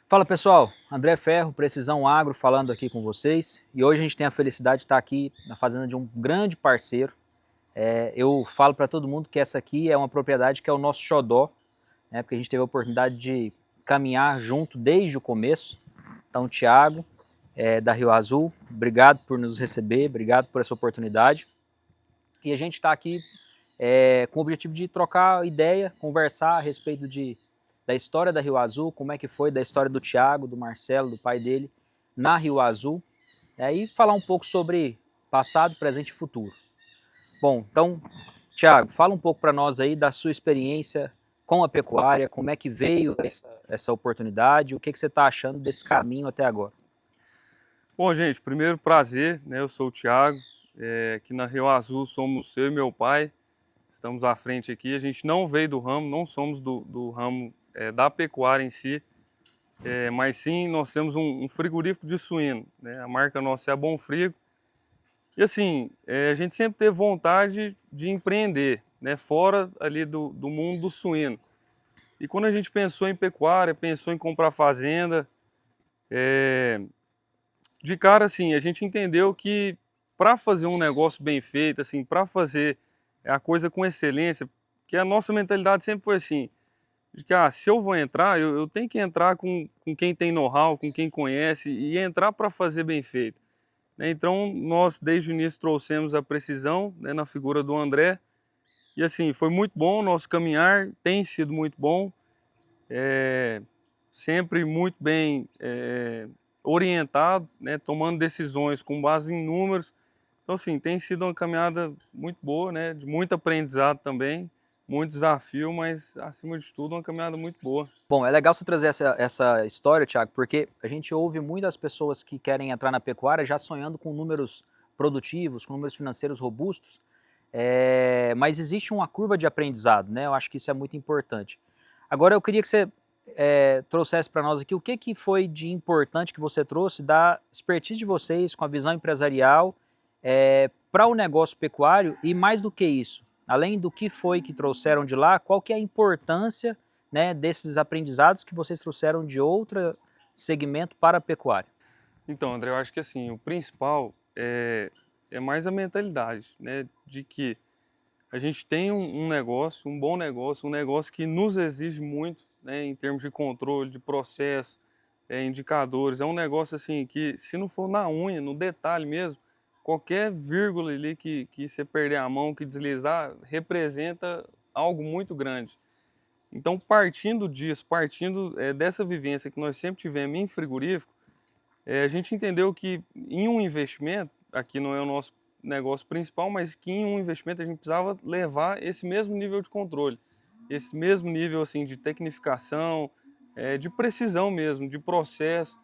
Fala pessoal, André Ferro, Precisão Agro, falando aqui com vocês. E hoje a gente tem a felicidade de estar aqui na fazenda de um grande parceiro. Eu falo para todo mundo que essa aqui é uma propriedade que é o nosso xodó, né, porque a gente teve a oportunidade de caminhar junto desde o começo. Então, Thiago, da Rio Azul, obrigado por nos receber, obrigado por essa oportunidade. E a gente está aqui com o objetivo de trocar ideia, conversar a respeito da história da Rio Azul, como é que foi da história do Thiago, do Marcelo, do pai dele, na Rio Azul, e falar um pouco sobre passado, presente e futuro. Bom, então, Thiago, fala um pouco para nós aí da sua experiência com a pecuária, como é que veio essa oportunidade, o que você está achando desse caminho até agora. Bom, gente, primeiro prazer, né? Eu sou o Thiago, aqui na Rio Azul somos eu e meu pai, estamos à frente aqui. A gente não veio do ramo, não somos do ramo da pecuária em si, mas sim nós temos um frigorífico de suíno, né? A marca nossa é a Bom Frigo. E assim, a gente sempre teve vontade de empreender, né? Fora ali do mundo do suíno. E quando a gente pensou em pecuária, pensou em comprar fazenda, de cara, assim, a gente entendeu que para fazer um negócio bem feito, assim, para fazer a coisa com excelência, que a nossa mentalidade sempre foi assim, de que, se eu vou entrar, eu tenho que entrar com quem tem know-how, com quem conhece, e entrar para fazer bem feito, né? Então, nós, desde o início, trouxemos a precisão, né, na figura do André, e assim, foi muito bom o nosso caminhar, tem sido muito bom, sempre muito bem orientado, né, tomando decisões com base em números. Então, assim, tem sido uma caminhada muito boa, né, de muito aprendizado também, muito desafio, mas, acima de tudo, uma caminhada muito boa. Bom, é legal você trazer essa história, Thiago, porque a gente ouve muitas pessoas que querem entrar na pecuária já sonhando com números produtivos, com números financeiros robustos, mas existe uma curva de aprendizado, né? Eu acho que isso é muito importante. Agora eu queria que você trouxesse para nós aqui o que foi de importante que você trouxe da expertise de vocês com a visão empresarial para o negócio pecuário e mais do que isso, além do que foi que trouxeram de lá, qual que é a importância, né, desses aprendizados que vocês trouxeram de outro segmento para a pecuária? Então, André, eu acho que, assim, o principal é mais a mentalidade, né, de que a gente tem um negócio, um bom negócio, um negócio que nos exige muito, né, em termos de controle, de processo, indicadores. É um negócio assim que, se não for na unha, no detalhe mesmo, qualquer vírgula ali que você perder a mão, que deslizar, representa algo muito grande. Então, partindo disso, partindo dessa vivência que nós sempre tivemos em frigorífico, a gente entendeu que em um investimento, aqui não é o nosso negócio principal, mas que em um investimento a gente precisava levar esse mesmo nível de controle, esse mesmo nível assim de tecnificação, de precisão mesmo, de processo,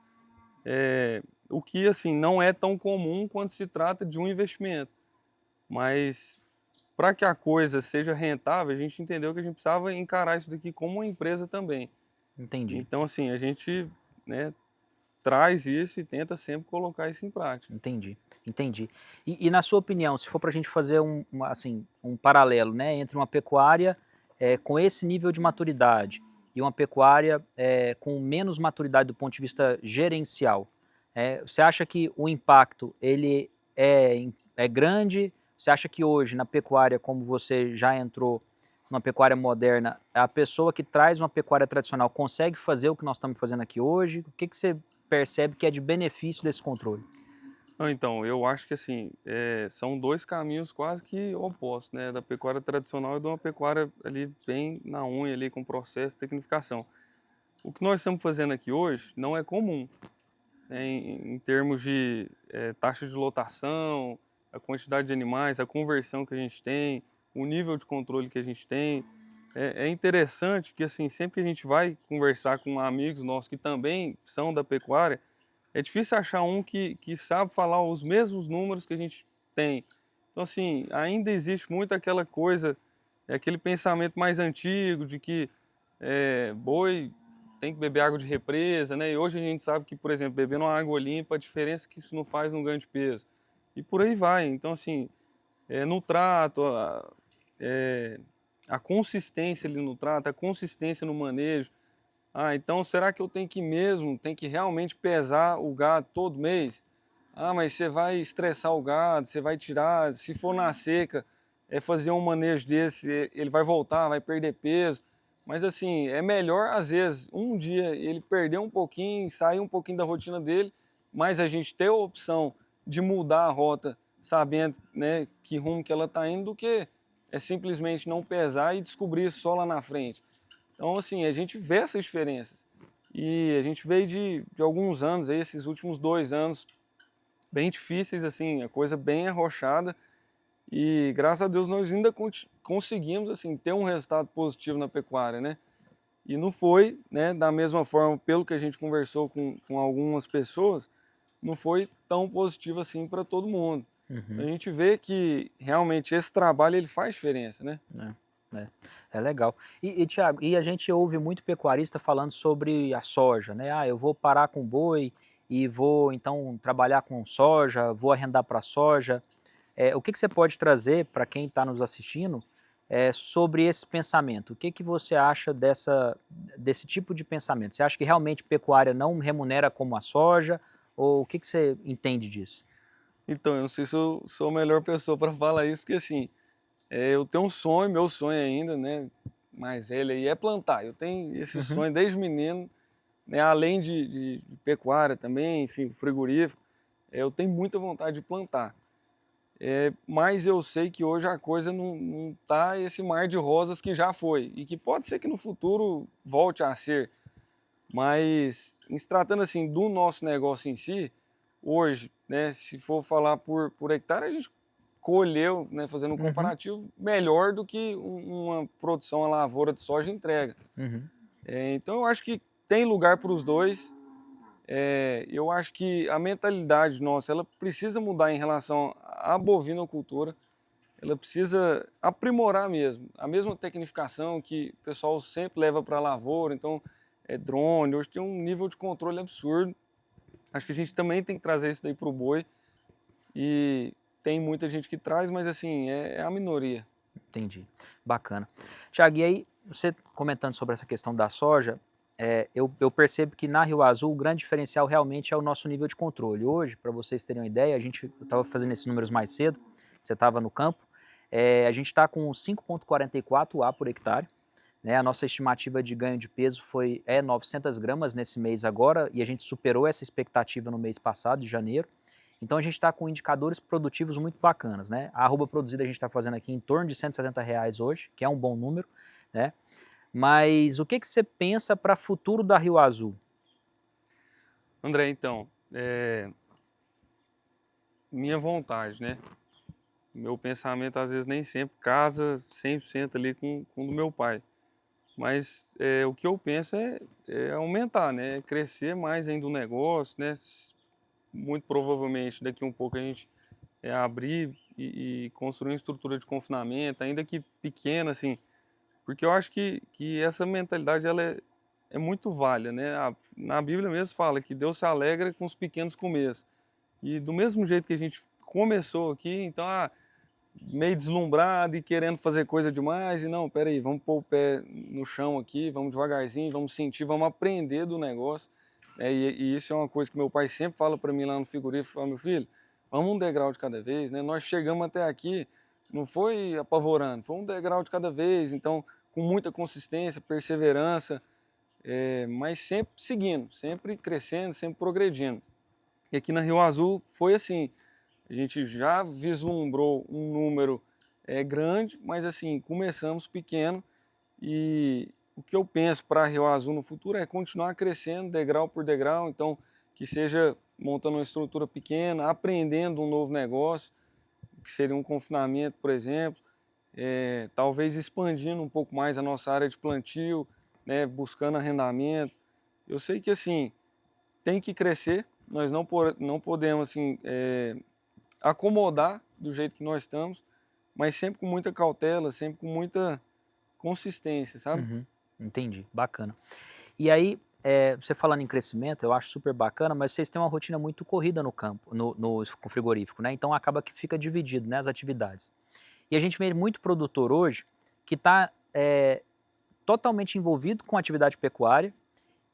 o que assim não é tão comum quando se trata de um investimento. Mas para que a coisa seja rentável, a gente entendeu que a gente precisava encarar isso daqui como uma empresa também. Entendi, Então assim, a gente, né, traz isso e tenta sempre colocar isso em prática. entendi, entendi. E na sua opinião, se for para a gente fazer assim, um paralelo, né, entre uma pecuária com esse nível de maturidade e uma pecuária com menos maturidade do ponto de vista gerencial, você acha que o impacto ele é grande? Você acha que hoje na pecuária, como você já entrou numa pecuária moderna, a pessoa que traz uma pecuária tradicional consegue fazer o que nós estamos fazendo aqui hoje? O que você percebe que é de benefício desse controle? Não, então, eu acho que assim, são dois caminhos quase que opostos, né? Da pecuária tradicional e de uma pecuária ali bem na unha, ali com processo de tecnificação. O que nós estamos fazendo aqui hoje não é comum, né? Em termos de taxa de lotação, a quantidade de animais, a conversão que a gente tem, o nível de controle que a gente tem. É interessante que assim, sempre que a gente vai conversar com amigos nossos que também são da pecuária, é difícil achar um que sabe falar os mesmos números que a gente tem. Então, assim, ainda existe muito aquela coisa, aquele pensamento mais antigo de que boi tem que beber água de represa, né? E hoje a gente sabe que, por exemplo, bebendo uma água limpa, a diferença que isso não faz no ganho de peso. E por aí vai. Então, assim, no trato, a consistência ali no trato, a consistência no manejo, Ah, então será que eu tenho que mesmo, tem que realmente pesar o gado todo mês? Ah, mas você vai estressar o gado, você vai tirar, se for na seca, fazer um manejo desse, ele vai voltar, vai perder peso. Mas assim, é melhor às vezes um dia ele perder um pouquinho, sair um pouquinho da rotina dele, mas a gente ter a opção de mudar a rota, sabendo, né, que rumo que ela está indo, do que simplesmente não pesar e descobrir só lá na frente. Então, assim, a gente vê essas diferenças. E a gente veio de alguns anos, aí, esses últimos 2 anos, bem difíceis, assim, a coisa bem arrochada. E graças a Deus nós ainda conseguimos, assim, ter um resultado positivo na pecuária, né? E não foi, né, da mesma forma, pelo que a gente conversou com algumas pessoas, não foi tão positivo assim para todo mundo. A gente vê que realmente esse trabalho ele faz diferença, né? É legal. Thiago, e a gente ouve muito pecuarista falando sobre a soja, né? Ah, eu vou parar com boi e vou então trabalhar com soja, vou arrendar para soja. O que você pode trazer para quem está nos assistindo sobre esse pensamento? O que você acha desse tipo de pensamento? Você acha que realmente pecuária não remunera como a soja? Ou o que você entende disso? Então, eu não sei se eu sou a melhor pessoa para falar isso, porque assim, eu tenho um sonho, meu sonho ainda, né, mais velho aí, é plantar. Eu tenho esse sonho desde menino, né, além de pecuária também, enfim, frigorífico, eu tenho muita vontade de plantar. Mas eu sei que hoje a coisa não tá esse mar de rosas que já foi, e que pode ser que no futuro volte a ser. Mas, em se tratando assim do nosso negócio em si, hoje, né, se for falar por hectare, a gente colheu, né, fazendo um comparativo, melhor do que uma produção, a lavoura de soja entrega. Então eu acho que tem lugar para os dois. Eu acho que a mentalidade nossa, ela precisa mudar em relação à bovinocultura. Ela precisa aprimorar mesmo. A mesma tecnificação que o pessoal sempre leva para a lavoura, então drone, hoje tem um nível de controle absurdo. Acho que a gente também tem que trazer isso daí para o boi. E tem muita gente que traz, mas assim, é a minoria. Entendi. Bacana. Thiago, e aí, você comentando sobre essa questão da soja, eu percebo que na Rio Azul o grande diferencial realmente é o nosso nível de controle. Hoje, para vocês terem uma ideia, eu estava fazendo esses números mais cedo, você estava no campo, a gente está com 5,44 A por hectare, né? A nossa estimativa de ganho de peso foi 900 gramas nesse mês agora, e a gente superou essa expectativa no mês passado, de janeiro. Então a gente está com indicadores produtivos muito bacanas, né? A arroba produzida a gente está fazendo aqui em torno de R$ 170 hoje, que é um bom número, né? Mas o que você pensa para o futuro da Rio Azul? André, então, minha vontade, né? Meu pensamento às vezes nem sempre casa 100% ali com o do meu pai. Mas o que eu penso é aumentar, né? Crescer mais ainda o negócio, né? Muito provavelmente daqui um pouco a gente abrir e construir uma estrutura de confinamento, ainda que pequena, assim, porque eu acho que essa mentalidade ela é muito válida, né? Na Bíblia mesmo fala que Deus se alegra com os pequenos começos. E do mesmo jeito que a gente começou aqui, então, meio deslumbrado e querendo fazer coisa demais, e não, peraí, vamos pôr o pé no chão aqui, vamos devagarzinho, vamos sentir, vamos aprender do negócio. E isso é uma coisa que meu pai sempre fala para mim lá no frigorífico, fala, meu filho, vamos um degrau de cada vez, né? Nós chegamos até aqui, não foi apavorando, foi um degrau de cada vez, então com muita consistência, perseverança, mas sempre seguindo, sempre crescendo, sempre progredindo. E aqui na Rio Azul foi assim, a gente já vislumbrou um número grande, mas assim, começamos pequeno e o que eu penso para a Rio Azul no futuro é continuar crescendo degrau por degrau, então que seja montando uma estrutura pequena, aprendendo um novo negócio, que seria um confinamento, por exemplo, talvez expandindo um pouco mais a nossa área de plantio, né, buscando arrendamento. Eu sei que assim, tem que crescer, nós não podemos assim, acomodar do jeito que nós estamos, mas sempre com muita cautela, sempre com muita consistência, sabe? Entendi, bacana. E aí, você falando em crescimento, eu acho super bacana, mas vocês têm uma rotina muito corrida no campo, com frigorífico, né? Então acaba que fica dividido, né, as atividades. E a gente vê muito produtor hoje que está totalmente envolvido com atividade pecuária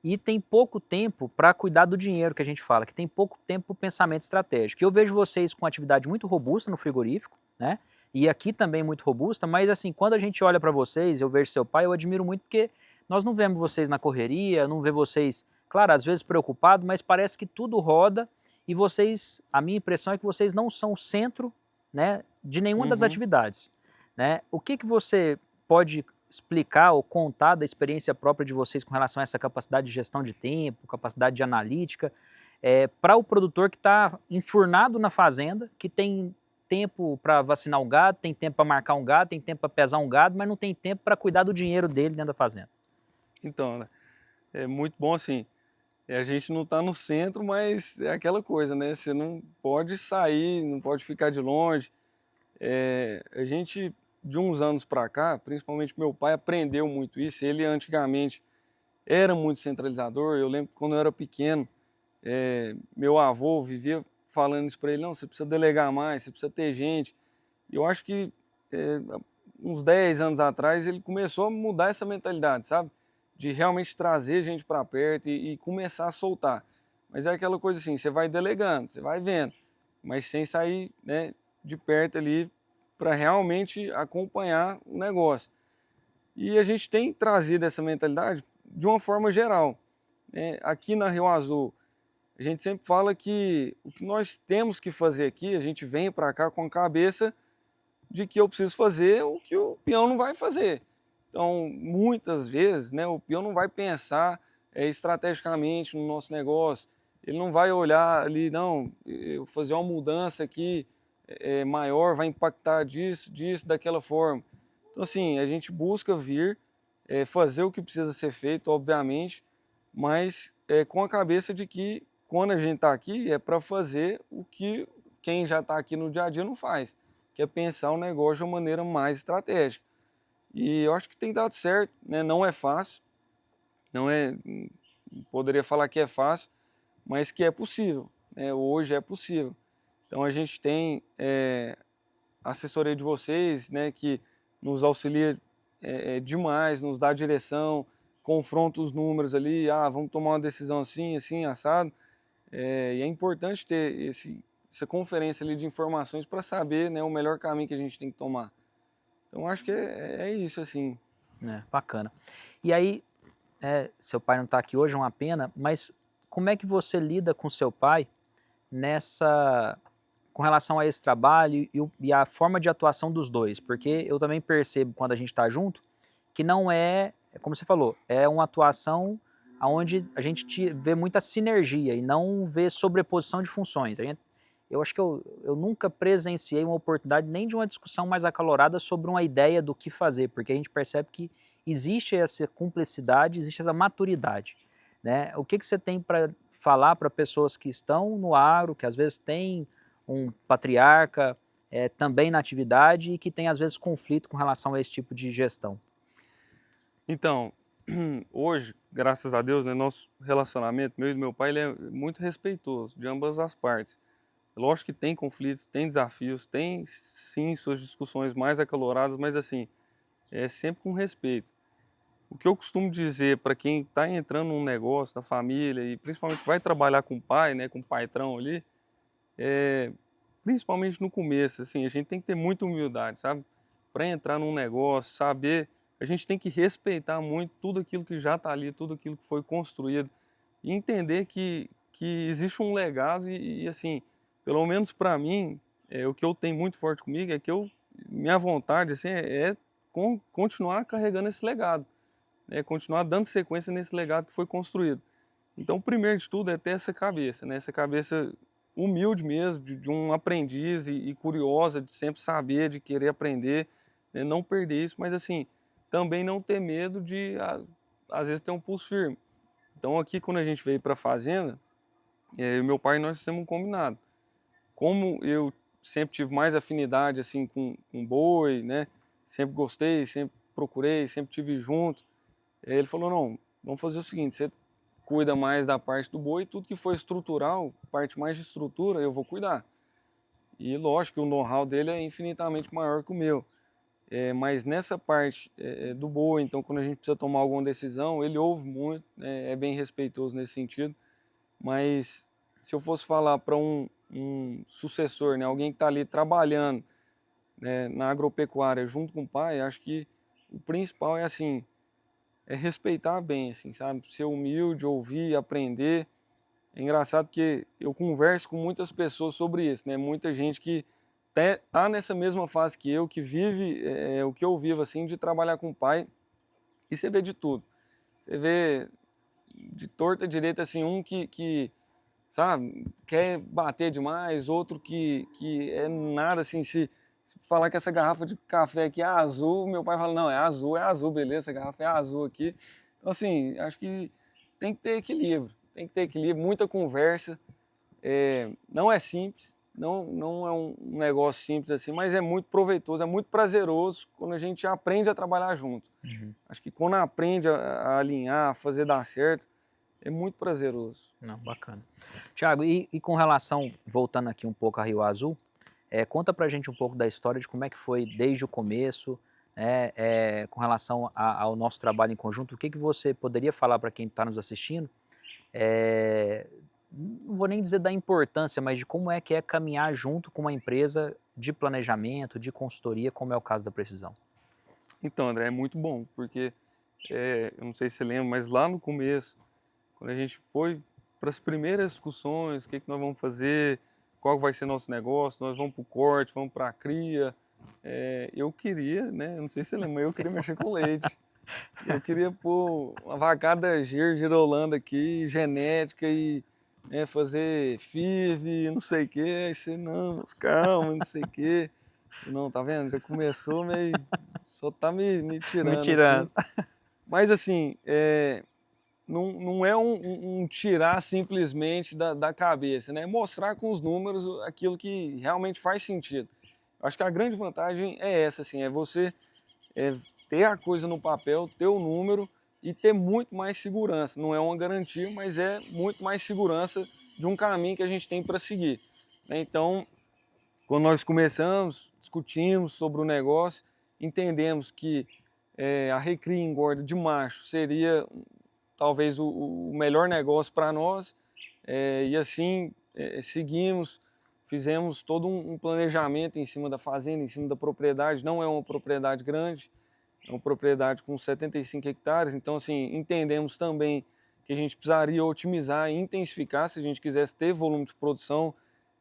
e tem pouco tempo para cuidar do dinheiro, que a gente fala, que tem pouco tempo para o pensamento estratégico. Eu vejo vocês com atividade muito robusta no frigorífico, né? E aqui também muito robusta, mas assim, quando a gente olha para vocês, eu vejo seu pai, eu admiro muito porque nós não vemos vocês na correria, não vê vocês, claro, às vezes preocupados, mas parece que tudo roda e vocês, a minha impressão é que vocês não são o centro, né, de nenhuma das atividades, né? O que você pode explicar ou contar da experiência própria de vocês com relação a essa capacidade de gestão de tempo, capacidade de analítica, para o produtor que está enfurnado na fazenda, que tem tempo para vacinar um gado, tem tempo para marcar um gado, tem tempo para pesar um gado, mas não tem tempo para cuidar do dinheiro dele dentro da fazenda. Então, né, é muito bom assim, a gente não está no centro, mas é aquela coisa, né? Você não pode sair, não pode ficar de longe. A gente, de uns anos para cá, principalmente meu pai aprendeu muito isso. Ele antigamente era muito centralizador. Eu lembro que quando eu era pequeno, meu avô vivia falando isso para ele, não, você precisa delegar mais, você precisa ter gente. E eu acho que uns 10 anos atrás ele começou a mudar essa mentalidade, sabe? De realmente trazer gente para perto e começar a soltar. Mas é aquela coisa assim, você vai delegando, você vai vendo, mas sem sair, né, de perto ali para realmente acompanhar o negócio. E a gente tem trazido essa mentalidade de uma forma geral, né? Aqui na Rio Azul, a gente sempre fala que o que nós temos que fazer aqui, a gente vem para cá com a cabeça de que eu preciso fazer o que o peão não vai fazer. Então, muitas vezes, né, o peão não vai pensar estrategicamente no nosso negócio, ele não vai olhar ali, não, eu fazer uma mudança aqui maior vai impactar disso, daquela forma. Então, assim, a gente busca vir, fazer o que precisa ser feito, obviamente, mas com a cabeça de que quando a gente está aqui é para fazer o que quem já está aqui no dia a dia não faz, que é pensar o negócio de uma maneira mais estratégica. E eu acho que tem dado certo, né? Não é fácil, poderia falar que é fácil, mas que é possível, né? Hoje é possível. Então a gente tem a assessoria de vocês, né, que nos auxilia demais, nos dá direção, confronta os números ali, vamos tomar uma decisão assim, assim, assado. E é importante ter essa conferência ali de informações para saber, né, o melhor caminho que a gente tem que tomar. Então acho que é isso, assim. Bacana. E aí, seu pai não está aqui hoje, é uma pena, mas como é que você lida com seu pai com relação a esse trabalho e a forma de atuação dos dois? Porque eu também percebo, quando a gente está junto, que não como você falou, é uma atuação onde a gente vê muita sinergia e não vê sobreposição de funções. Eu acho que eu nunca presenciei uma oportunidade nem de uma discussão mais acalorada sobre uma ideia do que fazer, porque a gente percebe que existe essa cumplicidade, existe essa maturidade, né? O que você tem para falar para pessoas que estão no agro, que às vezes têm um patriarca também na atividade e que tem às vezes conflito com relação a esse tipo de gestão? Então, hoje, graças a Deus, né, nosso relacionamento, meu e do meu pai, ele é muito respeitoso de ambas as partes. Lógico que tem conflitos, tem desafios, tem sim suas discussões mais acaloradas, mas assim, é sempre com respeito. O que eu costumo dizer para quem está entrando num negócio da família e principalmente vai trabalhar com o pai, né, com o patrão ali, principalmente no começo, assim, a gente tem que ter muita humildade, sabe? Para entrar num negócio, saber, a gente tem que respeitar muito tudo aquilo que já está ali, tudo aquilo que foi construído e entender que existe um legado e assim, pelo menos para mim, o que eu tenho muito forte comigo é que minha vontade assim, continuar carregando esse legado, continuar dando sequência nesse legado que foi construído. Então, o primeiro de tudo é ter essa cabeça, né? Essa cabeça humilde mesmo, de um aprendiz e curiosa, de sempre saber, de querer aprender, né? Não perder isso, mas assim, também não ter medo de, às vezes, ter um pulso firme. Então, aqui, quando a gente veio para a fazenda, eu e meu pai, nós fizemos um combinado. Como eu sempre tive mais afinidade assim com boi, né? Sempre gostei, sempre procurei, sempre tive junto. Ele falou, não, vamos fazer o seguinte, você cuida mais da parte do boi, tudo que for estrutural, parte mais de estrutura, eu vou cuidar. E lógico que o know-how dele é infinitamente maior que o meu. Mas nessa parte do boi, então quando a gente precisa tomar alguma decisão, ele ouve muito, é bem respeitoso nesse sentido. Mas se eu fosse falar para um sucessor, né, alguém que está ali trabalhando, né, na agropecuária junto com o pai, acho que o principal é assim, é respeitar bem, assim, sabe? Ser humilde, ouvir, aprender. É engraçado porque eu converso com muitas pessoas sobre isso, né? Muita gente que tá nessa mesma fase que eu, que vive o que eu vivo, assim, de trabalhar com o pai, e você vê de tudo. Você vê de torta direita, assim, um que sabe, quer bater demais, outro que é nada, assim, se falar que essa garrafa de café aqui é azul, meu pai fala, não, é azul, beleza, essa garrafa é azul aqui. Então, assim, acho que tem que ter equilíbrio, muita conversa. Não é simples, não é um negócio simples assim, mas é muito proveitoso, é muito prazeroso quando a gente aprende a trabalhar junto. Uhum. Acho que quando aprende a alinhar, a fazer dar certo, é muito prazeroso. Não, bacana. Thiago, e com relação, voltando aqui um pouco a Rio Azul, conta pra gente um pouco da história de como é que foi desde o começo, com relação ao nosso trabalho em conjunto. O que você poderia falar para quem está nos assistindo? Não vou nem dizer da importância, mas de como é que é caminhar junto com uma empresa de planejamento, de consultoria, como é o caso da Precisão. Então, André, é muito bom, porque eu não sei se você lembra, mas lá no começo, quando a gente foi para as primeiras discussões, o que nós vamos fazer, qual vai ser nosso negócio, nós vamos para o corte, vamos para a cria, eu queria, né, não sei se você lembra, mas eu queria mexer com leite. Eu queria pôr uma vacada girolanda aqui, genética e fazer FIV, não sei o que. Aí você, não, calma, não sei o que. Não, tá vendo? Já começou meio... Só tá me tirando. Me tirando. Assim. Mas assim, não é um tirar simplesmente da cabeça, né? É mostrar com os números aquilo que realmente faz sentido. Acho que a grande vantagem é essa, assim, é você ter a coisa no papel, ter o número e ter muito mais segurança. Não é uma garantia, mas é muito mais segurança de um caminho que a gente tem para seguir. Então, quando nós começamos, discutimos sobre o negócio, entendemos que a recria e engorda de macho seria talvez o melhor negócio para nós, e assim seguimos, fizemos todo um planejamento em cima da fazenda, em cima da propriedade. Não é uma propriedade grande, é uma propriedade com 75 hectares, então assim, entendemos também que a gente precisaria otimizar e intensificar se a gente quisesse ter volume de produção,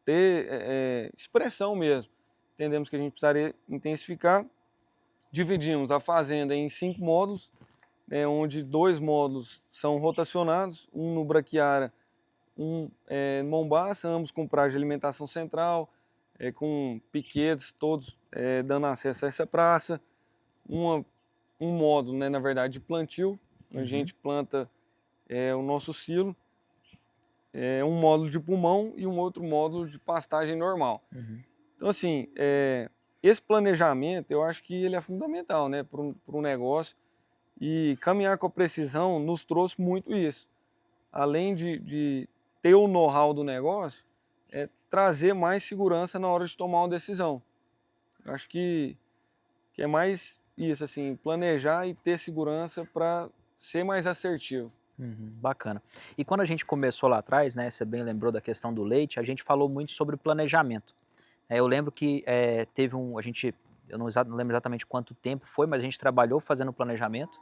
ter expressão mesmo. Entendemos que a gente precisaria intensificar. Dividimos a fazenda em 5 módulos, onde 2 módulos são rotacionados, um no Braquiara, um no Mombaça, ambos com praça de alimentação central, com piquetes todos dando acesso a essa praça. Um módulo, né, na verdade, de plantio, onde a gente planta o nosso silo, um módulo de pulmão e um outro módulo de pastagem normal. Então, assim, esse planejamento, eu acho que ele é fundamental, né, para um negócio, e caminhar com a Precisão nos trouxe muito isso. Além de ter o know-how do negócio, trazer mais segurança na hora de tomar uma decisão. Eu acho que é mais isso, assim, planejar e ter segurança para ser mais assertivo. Bacana. E quando a gente começou lá atrás, né, você bem lembrou da questão do leite, a gente falou muito sobre planejamento. Eu lembro que teve eu não lembro exatamente quanto tempo foi, mas a gente trabalhou fazendo planejamento,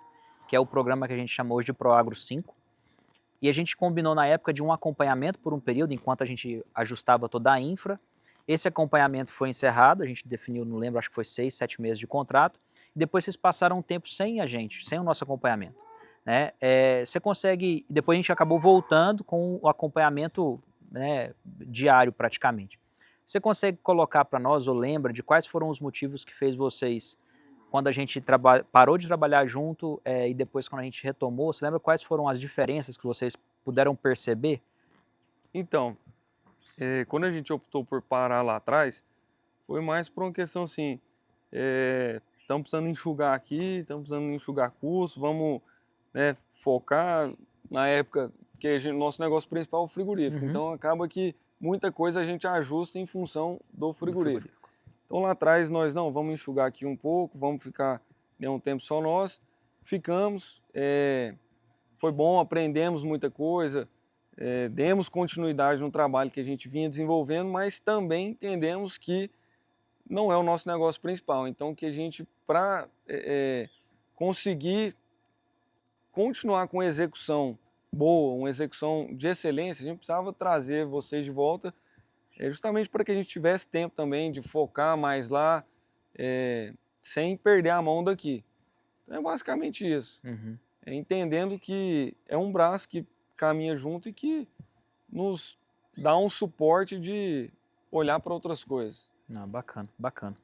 que é o programa que a gente chama hoje de ProAgro 5. E a gente combinou na época de um acompanhamento por um período, enquanto a gente ajustava toda a infra. Esse acompanhamento foi encerrado, a gente definiu, não lembro, acho que foi 6, 7 meses de contrato. E depois vocês passaram um tempo sem a gente, sem o nosso acompanhamento. Né? Você consegue, depois a gente acabou voltando com o acompanhamento, né, diário praticamente. Você consegue colocar para nós, ou lembra, de quais foram os motivos que fez vocês, quando a gente parou de trabalhar junto e depois quando a gente retomou, você lembra quais foram as diferenças que vocês puderam perceber? Então, quando a gente optou por parar lá atrás, foi mais por uma questão assim, estamos precisando enxugar aqui, estamos precisando enxugar custo, vamos focar na época que nosso negócio principal é o frigorífico. Então acaba que muita coisa a gente ajusta em função do frigorífico. Então lá atrás nós, não, vamos enxugar aqui um pouco, vamos ficar um tempo só nós. Ficamos, foi bom, aprendemos muita coisa, demos continuidade no trabalho que a gente vinha desenvolvendo, mas também entendemos que não é o nosso negócio principal. Então que a gente, para conseguir continuar com execução boa, uma execução de excelência, a gente precisava trazer vocês de volta, justamente para que a gente tivesse tempo também de focar mais lá, sem perder a mão daqui. Então é basicamente isso. Uhum. Entendendo que é um braço que caminha junto e que nos dá um suporte de olhar para outras coisas. Não, bacana, bacana.